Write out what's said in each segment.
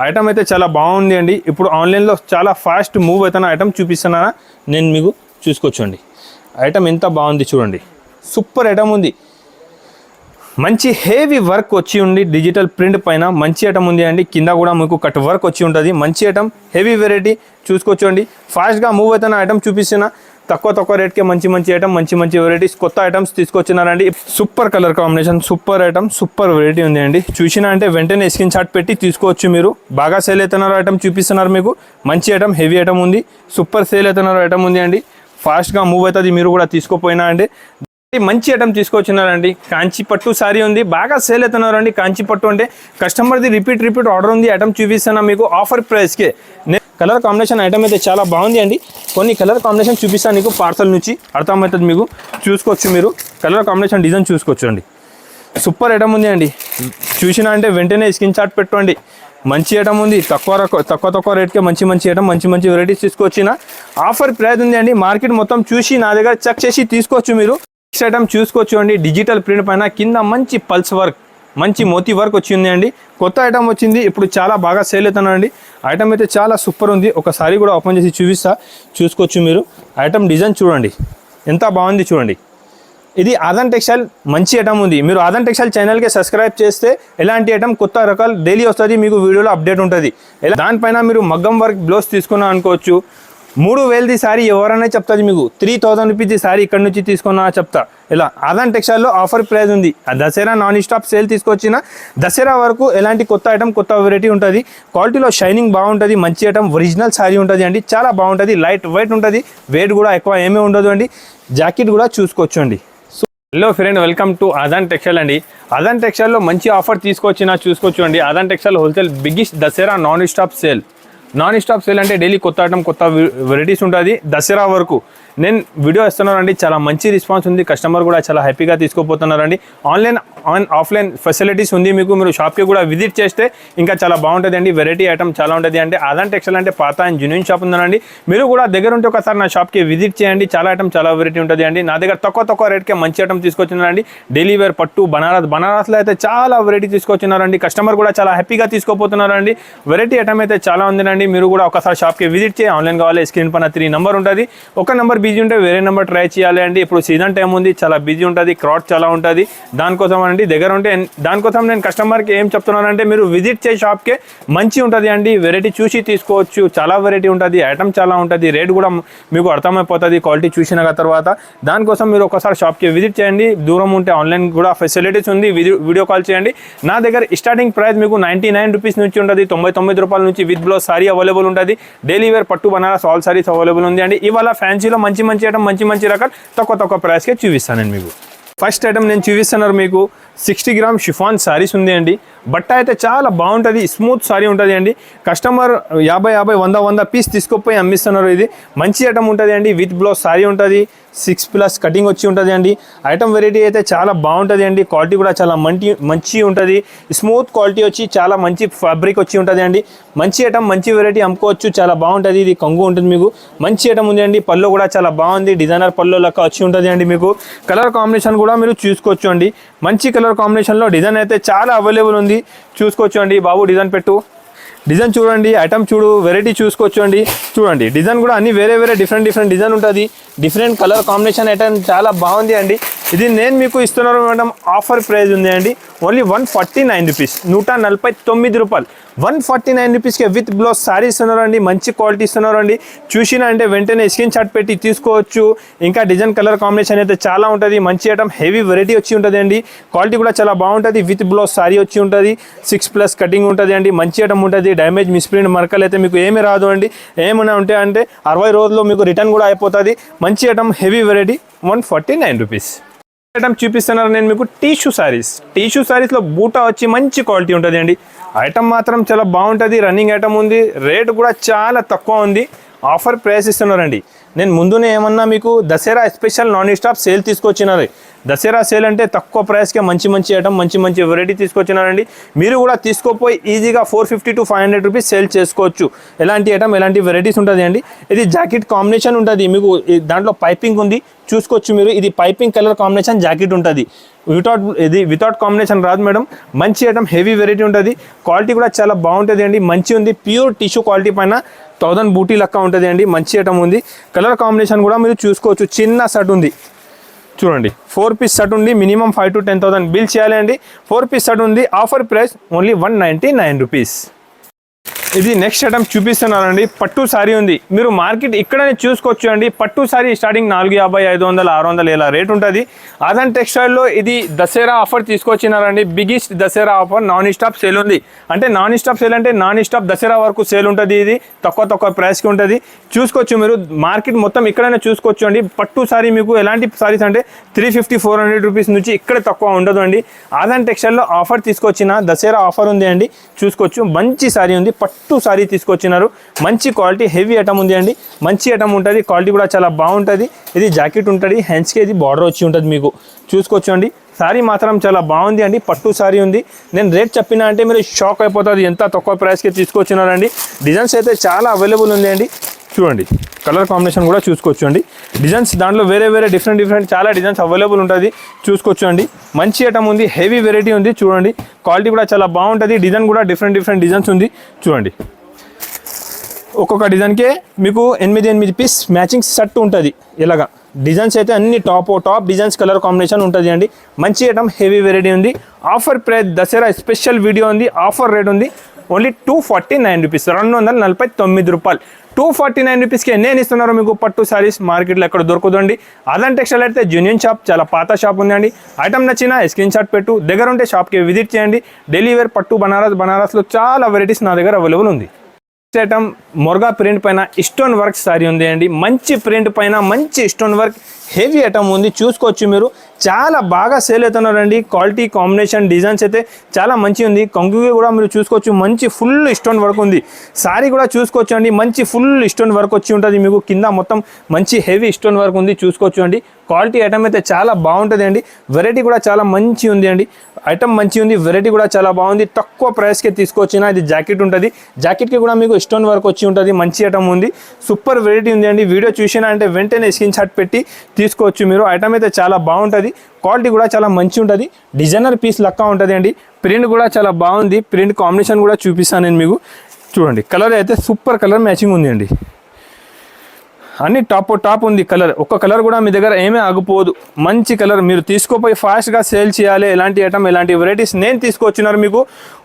Item అయితే చాలా బాగుంది అండి. ఇప్పుడు ఆన్లైన్లో చాలా ఫాస్ట్ మూవ్ అవుతున్న ఐటమ్ చూపిస్తున్నారా, నేను మీకు చూసుకోవచ్చండి. ఐటమ్ ఎంత బాగుంది చూడండి, సూపర్ ఐటమ్ ఉంది. మంచి హెవీ వర్క్ వచ్చి ఉంది, డిజిటల్ ప్రింట్ పైన మంచి ఐటమ్ ఉంది అండి. కింద కూడా మీకు కట్ వర్క్ వచ్చి ఉంటుంది. మంచి ఐటమ్, హెవీ వెరైటీ చూసుకోవచ్చండి. ఫాస్ట్గా మూవ్ అవుతున్న ఐటమ్ చూపిస్తున్నా. తక్కువ రేట్కే మంచి ఐటమ్, మంచి వెరైటీస్, కొత్త ఐటమ్స్ తీసుకొచ్చినారండి. Super colour combination, super item, super variety ఉంది అండి. చూసినా అంటే వెంటనే స్క్రీన్ షాట్ పెట్టి తీసుకోవచ్చు మీరు. బాగా సేల్ అవుతున్నారు ఐటమ్ చూపిస్తున్నారు మీకు. మంచి ఐటమ్, హెవీ ఐటమ్ ఉంది, సూపర్ సేల్ అవుతున్నారు ఐటమ్ ఉంది అండి. ఫాస్ట్గా మూవ్ అవుతుంది, మీరు కూడా తీసుకోపోయినా అండి. మంచి ఐటమ్ తీసుకొచ్చినారండి. కాంచి పట్టు సారీ ఉంది, బాగా సేల్ అవుతున్నారండి. కాంచి పట్టు అంటే కస్టమర్ది రిపీట్ ఆర్డర్ ఉంది. ఐటమ్ చూపిస్తున్నా మీకు ఆఫర్ ప్రైస్కే. కలర్ కాంబినేషన్ ఐటమ్ అయితే చాలా బాగుంది అండి. కొన్ని కలర్ కాంబినేషన్ చూపిస్తాను మీకు, పార్సల్ నుంచి అర్థమవుతుంది మీకు. చూసుకోవచ్చు మీరు, కలర్ కాంబినేషన్ డిజైన్ చూసుకోవచ్చు అండి. సూపర్ ఐటమ్ ఉంది అండి. చూసినా అంటే వెంటనే స్క్రీన్ షాట్ పెట్టుకోండి. మంచి ఐటమ్ ఉంది, తక్కువ రేట్కే మంచి ఐటమ్, మంచి వెరైటీస్ తీసుకొచ్చిన ఆఫర్ ప్రైస్ ఉంది అండి. మార్కెట్ మొత్తం చూసి నా దగ్గర చెక్ చేసి తీసుకోవచ్చు మీరు. నెక్స్ట్ ఐటమ్ చూసుకోవచ్చు అండి. డిజిటల్ ప్రింట్ పైన కింద మంచి పల్స్ వర్క్, మంచి మోతీ వర్క్ వచ్చింది అండి. కొత్త ఐటమ్ వచ్చింది, ఇప్పుడు చాలా బాగా సేల్ అవుతున్నాయండి. ఐటమ్ అయితే చాలా సూపర్ ఉంది. ఒకసారి కూడా ఓపెన్ చేసి చూసుకోవచ్చు మీరు. ఐటమ్ డిజైన్ చూడండి ఎంత బాగుంది చూడండి. ఇది ఆదాన్ టెక్స్టైల్ మంచి ఐటమ్ ఉంది. మీరు ఆదాన్ టెక్స్టైల్ ఛానల్కి సబ్స్క్రైబ్ చేస్తే ఎలాంటి ఐటమ్ కొత్త రకాలు డైలీ వస్తుంది, మీకు వీడియోలో అప్డేట్ ఉంటుంది. దానిపైన మీరు మగ్గం వర్క్ బ్లౌజ్ తీసుకున్నా అనుకోవచ్చు. 3000ది సారీ ఎవరైనా చెప్తుంది మీకు. 3000 రూపీస్ది సారీ ఇక్కడ నుంచి తీసుకున్నా చెప్తా. ఇలా ఆదాన్ టెక్స్టైల్లో ఆఫర్ ప్రైస్ ఉంది. దసరా నాన్ స్టాప్ సేల్ తీసుకొచ్చిన దసరా వరకు ఎలాంటి కొత్త ఐటమ్, కొత్త వెరైటీ ఉంటుంది. క్వాలిటీలో షైనింగ్ బాగుంటుంది. మంచి ఐటమ్, ఒరిజినల్ సారీ ఉంటుంది అండి. చాలా బాగుంటుంది, లైట్ వెయిట్ ఉంటుంది. వెయిట్ కూడా ఎక్కువ ఏమీ ఉండదు అండి. జాకెట్ కూడా చూసుకోవచ్చు అండి. Hello friend, welcome to Aadhan textile అండి. ఆదాన్ టెక్స్టైల్లో మంచి ఆఫర్ చూసుకోవచ్చు అండి. Aadan textile wholesale biggest Dasara non stop sale అంటే డైలీ కొత్త ఐటమ్, కొత్త వెరైటీస్ ఉంటుంది దసరా వరకు. నేను వీడియో ఇస్తున్నానండి. చాలా మంచి రెస్పాన్స్ ఉంది. కస్టమర్ కూడా చాలా హ్యాపీగా తీసుకోపోతున్నారండి. ఆన్లైన్ అండ్ ఆఫ్లైన్ ఫెసిలిటీస్ ఉంది మీకు. మీరు షాప్కి కూడా విజిట్ చేస్తే ఇంకా చాలా బాగుంటుంది అండి. వెరైటీ ఐటమ్ చాలా ఉంటుంది. అంటే ఆదాన్ టెక్స్టైల్ అంటే పాత అండ్ జెన్యూన్ షాప్ ఉందండి. మీరు కూడా దగ్గర ఉంటే ఒకసారి నా షాప్కి విజిట్ చేయండి. చాలా ఐటమ్, చాలా వెరైటీ ఉంటుంది అండి. నా దగ్గర తక్కువ రేట్కే మంచి ఐటమ్ తీసుకొచ్చినారండి. డైలీ వేర్ పట్టు, బనారస్లో అయితే చాలా వెరైటీ తీసుకొచ్చినారండి. కస్టమర్ కూడా చాలా హ్యాపీగా తీసుకోపోతున్నారండి. వెరైటీ ఐటమ్ అయితే చాలా ఉందండి. మీరు కూడా ఒకసారి షాప్కి విజిట్ చేయండి. ఆన్లైన్ కావాలి, స్క్రీన్ పైన 3 నెంబర్ ఉంటుంది. ఒక నెంబర్ బిజీ ఉంటే వేరే నెంబర్ ట్రై చేయాలి అండి. ఇప్పుడు సీజన్ టైం ఉంది, చాలా బిజీ ఉంటుంది, క్రౌడ్ చాలా ఉంటుంది. దానికోసం అండి దగ్గర ఉంటే, దానికోసం నేను కస్టమర్కి ఏం చెప్తున్నానంటే మీరు విజిట్ చేసి షాప్కే మంచి ఉంటుంది అండి. వెరైటీ చూసి తీసుకోవచ్చు. చాలా వెరైటీ ఉంటుంది, ఐటమ్ చాలా ఉంటుంది, రేట్ కూడా మీకు అర్థమైపోతుంది క్వాలిటీ చూసిన తర్వాత. దానికోసం మీరు ఒకసారి షాప్కి విజిట్ చేయండి. దూరం ఉంటే ఆన్లైన్ కూడా ఫెసిలిటీస్ ఉంది, వీడియో కాల్ చేయండి. నా దగ్గర స్టార్టింగ్ ప్రైస్ మీకు 99 రూపీస్ నుంచి ఉంటుంది. 99 రూపాయల నుంచి విత్ బ్లౌజ్ సారీ అవైలబుల్ ఉంటుంది. డైలీ వేర్ పట్టు, బనారస్ ఆల్ సారీస్ అవైలబుల్ ఉంది అండి. ఇవాళ ఫ్యాన్సీలో మంచి ఐటమ్, మంచి రకాలు తక్కువ ప్రైస్కే చూపిస్తాను మీకు. ఫస్ట్ ఐటమ్ నేను చూపిస్తున్నారు మీకు 60 గ్రామ్ షిఫాన్ సారీస్ ఉంది అండి. బట్ట అయితే చాలా బాగుంటుంది, స్మూత్ సారీ ఉంటుంది అండి. కస్టమర్ 50, 100 పీస్ తీసుకుపోయి అమ్మిస్తున్నారు. ఇది మంచి ఐటమ్ ఉంటుంది అండి. విత్ బ్లౌజ్ సారీ ఉంటుంది, 6+ కటింగ్ వచ్చి ఉంటుంది అండి. ఐటమ్ వెరైటీ అయితే చాలా బాగుంటుంది అండి. క్వాలిటీ కూడా చాలా మంచి ఉంటుంది. స్మూత్ క్వాలిటీ వచ్చి చాలా మంచి ఫ్యాబ్రిక్ వచ్చి ఉంటుంది అండి. మంచి ఐటమ్, మంచి వెరైటీ అమ్ముకోవచ్చు. చాలా బాగుంటుంది. ఇది కొంగు ఉంటుంది మీకు. మంచి ఐటమ్ ఉంది అండి. పళ్ళు కూడా చాలా బాగుంది, డిజైనర్ పళ్ళు లెక్క వచ్చి ఉంటుంది అండి. మీకు కలర్ కాంబినేషన్ కూడా మీరు చూసుకోవచ్చు అండి. మంచి కలర్ కాంబినేషన్లో డిజైన్ అయితే చాలా అవైలబుల్ ఉంది. చూసుకోవచ్చు అండి. బాబు డిజైన్ పెట్టు, డిజైన్ చూడండి, ఐటమ్ చూడు, వెరైటీ చూసుకోవచ్చు అండి. చూడండి డిజైన్ కూడా అన్ని వేరే డిఫరెంట్ డిజైన్ ఉంటుంది. డిఫరెంట్ కలర్ కాంబినేషన్ ఐటమ్ చాలా బాగుంది అండి. ఇది నేను మీకు ఇస్తున్నాను మేడం, ఆఫర్ ప్రైస్ ఉంది అండి. ఓన్లీ 149 రూపీస్, 149 రూపాయలు. 149 రూపీస్కే విత్ బ్లౌజ్ సారీ ఇస్తున్నారండి. మంచి క్వాలిటీ ఇస్తున్నారండి. చూసినా అంటే వెంటనే స్క్రీన్ షాట్ పెట్టి తీసుకోవచ్చు. ఇంకా డిజైన్ కలర్ కాంబినేషన్ అయితే చాలా ఉంటుంది. మంచి ఐటమ్, హెవీ వెరైటీ వచ్చి ఉంటుంది అండి. క్వాలిటీ కూడా చాలా బాగుంటుంది. విత్ బ్లౌజ్ సారీ వచ్చి ఉంటుంది, 6+ కటింగ్ ఉంటుంది అండి. మంచి ఐటమ్ ఉంటుంది. డ్యామేజ్, మిస్ప్రింట్, మరకలు అయితే మీకు ఏమీ రాదు అండి. ఏమైనా ఉంటే అంటే 60 రోజుల్లో మీకు రిటర్న్ కూడా అయిపోతుంది. మంచి item, heavy variety, 149 rupees. Item చూపిస్తున్నారు నేను మీకు టిష్యూ సారీస్లో బూటా వచ్చి మంచి క్వాలిటీ ఉంటుంది అండి. ఐటమ్ మాత్రం చాలా బాగుంటుంది. రన్నింగ్ ఐటమ్ ఉంది. రేట్ కూడా చాలా తక్కువ ఉంది. ఆఫర్ ప్రైస్ ఇస్తున్నారండి. నేను ముందునే ఏమన్నా మీకు Dasara special non stop sale తీసుకొచ్చినారు. దసరా సేల్ అంటే తక్కువ ప్రైస్కే మంచి మంచి ఐటమ్ మంచి మంచి వెరైటీ తీసుకొచ్చినారండి. మీరు కూడా తీసుకోపోయి ఈజీగా 450 to 500 రూపీస్ సేల్ చేసుకోవచ్చు. ఎలాంటి ఐటమ్ ఎలాంటి వెరైటీస్ ఉంటుంది అండి. ఇది జాకెట్ కాంబినేషన్ ఉంటుంది, మీకు దాంట్లో పైపింగ్ ఉంది చూసుకోవచ్చు మీరు. ఇది పైపింగ్ కలర్ కాంబినేషన్ జాకెట్ ఉంటుంది, వితౌట్ కాంబినేషన్ రాదు మేడం. మంచి ఐటమ్ హెవీ వెరైటీ ఉంటుంది, క్వాలిటీ కూడా చాలా బాగుంటుంది అండి. మంచి ఉంది, ప్యూర్ టిష్యూ క్వాలిటీ పైన 1000 బూటీ లెక్క ఉంటుంది అండి. మంచి ఐటమ్ ఉంది. కలర్ కాంబినేషన్ కూడా మీరు చూసుకోవచ్చు. చిన్న షర్ట్ ఉంది చూడండి, 4 పీస్ షర్ట్ ఉంది. మినిమం 5 to 10,000 బిల్ చేయాలి అండి. 4 పీస్ షర్ట్ ఉంది. Offer price only 199 rupees. ఇది నెక్స్ట్ ఐటమ్ చూపిస్తున్నానండి. పట్టు సారీ ఉంది, మీరు మార్కెట్ ఇక్కడనే చూసుకోవచ్చు అండి. పట్టు సారీ స్టార్టింగ్ 450, 500, 600 ఇలా రేట్ ఉంటుంది. ఆదాన్ టెక్స్టైల్లో ఇది దసరా ఆఫర్ తీసుకొచ్చినారండి. Biggest Dasara offer, non stop sale ఉంది. అంటే నాన్ స్టాప్ సేల్ అంటే నాన్ స్టాప్ దసరా వరకు సేల్ ఉంటుంది. ఇది తక్కువ ప్రైస్కి ఉంటుంది. చూసుకోవచ్చు మీరు, మార్కెట్ మొత్తం ఇక్కడనే చూసుకోవచ్చు అండి. పట్టు సారీ మీకు ఎలాంటి సారీస్ అంటే 350, 400 రూపీస్ నుంచి ఇక్కడ తక్కువ ఉండదు అండి. ఆదాన్ టెక్స్టైల్లో ఆఫర్ తీసుకొచ్చిన దసరా ఆఫర్ ఉంది అండి. చూసుకోవచ్చు, మంచి సారీ ఉంది, పట్టు సారీ తీసుకొచ్చినారు. మంచి క్వాలిటీ హెవీ ఐటమ్ ఉంది అండి. మంచి ఐటమ్ ఉంటుంది, క్వాలిటీ కూడా చాలా బాగుంటుంది. ఇది జాకెట్ ఉంటుంది, హ్యాండ్స్కి ఇది బార్డర్ వచ్చి ఉంటుంది మీకు. చూసుకోవచ్చు అండి, సారీ మాత్రం చాలా బాగుంది అండి. పట్టు సారీ ఉంది. నేను రేట్ చెప్పినా అంటే మీరు షాక్ అయిపోతుంది, ఎంత తక్కువ ప్రైస్కి తీసుకొచ్చినారండి. డిజైన్స్ అయితే చాలా అవైలబుల్ ఉంది అండి. చూడండి, కలర్ కాంబినేషన్ కూడా చూసుకోవచ్చు అండి. డిజైన్స్ దాంట్లో వేరే డిఫరెంట్ చాలా డిజైన్స్ అవైలబుల్ ఉంటుంది. చూసుకోవచ్చు అండి, మంచి ఐటమ్ ఉంది, హెవీ వెరైటీ ఉంది. చూడండి, క్వాలిటీ కూడా చాలా బాగుంటుంది. డిజైన్ కూడా డిఫరెంట్ డిజైన్స్ ఉంది. చూడండి, ఒక్కొక్క డిజైన్కే మీకు 8 పీస్ మ్యాచింగ్ సెట్ ఉంటుంది. ఇలాగా డిజైన్స్ అయితే అన్ని టాప్ డిజైన్స్ కలర్ కాంబినేషన్ ఉంటుంది అండి. మంచి ఐటమ్ హెవీ వెరైటీ ఉంది. Offer price Dasara special video ఉంది. ఆఫర్ రేట్ ఉంది ఓన్లీ 249 రూపీస్, 249 రూపాయలు. 249 రూపీస్కి నేను ఇస్తున్నారు మీకు పట్టు సారీస్. మార్కెట్లో ఎక్కడ దొరకదండి. ఆదాన్ టెక్స్టైల్ అయితే జెన్యూన్ షాప్, చాలా పాత షాప్ ఉందండి. ఐటమ్ నచ్చినా స్క్రీన్ షాట్ పెట్టు, దగ్గర ఉంటే షాప్కి విజిట్ చేయండి. డైలీ వేర్ పట్టు బనారస్లో చాలా వెరైటీస్ నా దగ్గర అవైలబుల్ ఉంది. ఐటమ్ మొర్గా ప్రింట్ పైన స్టోన్ వర్క్ సారీ ఉంది అండి. మంచి ప్రింట్ పైన మంచి స్టోన్ వర్క్ హెవీ ఐటమ్ ఉంది. చూసుకోవచ్చు మీరు, చాలా బాగా సేల్ అవుతున్నారండి. క్వాలిటీ కాంబినేషన్ డిజైన్స్ అయితే చాలా మంచి ఉంది. కొంగుకి కూడా మీరు చూసుకోవచ్చు, మంచి ఫుల్ స్టోన్ వర్క్ ఉంది. సారీ కూడా చూసుకోవచ్చు అండి, మంచి ఫుల్ స్టోన్ వర్క్ వచ్చి ఉంటుంది మీకు. కింద మొత్తం మంచి హెవీ స్టోన్ వర్క్ ఉంది. చూసుకోవచ్చు అండి, క్వాలిటీ ఐటమ్ అయితే చాలా బాగుంటుంది అండి. వెరైటీ కూడా చాలా మంచి ఉంది అండి. ఐటమ్ మంచి ఉంది, వెరైటీ కూడా చాలా బాగుంది. తక్కువ ప్రైస్కే తీసుకొచ్చిన. ఇది జాకెట్ ఉంటుంది, జాకెట్కి కూడా మీకు స్టోన్ వర్క్ వచ్చి ఉంటుంది. మంచి ఐటమ్ ఉంది, సూపర్ వెరైటీ ఉంది అండి. వీడియో చూసినా అంటే వెంటనే స్క్రీన్ షాట్ పెట్టి తీసుకోవచ్చు మీరు. ఐటమ్ అయితే చాలా బాగుంటుంది, క్వాలిటీ కూడా చాలా మంచి ఉంటుంది. డిజైనర్ పీస్ లెక్క ఉంటుంది అండి. ప్రింట్ కూడా చాలా బాగుంది. ప్రింట్ కాంబినేషన్ కూడా చూపిస్తాను నేను మీకు. చూడండి, కలర్ అయితే సూపర్ కలర్ మ్యాచింగ్ ఉంది అండి. అన్ని టాప్ ఉంది కలర్. ఒక్క కలర్ కూడా మీ దగ్గర ఏమీ ఆగిపోదు. మంచి కలర్, మీరు తీసుకోపోయి ఫాస్ట్గా సేల్ చేయాలి. ఎలాంటి ఐటమ్ ఎలాంటి వెరైటీస్ నేను తీసుకొచ్చినారు మీకు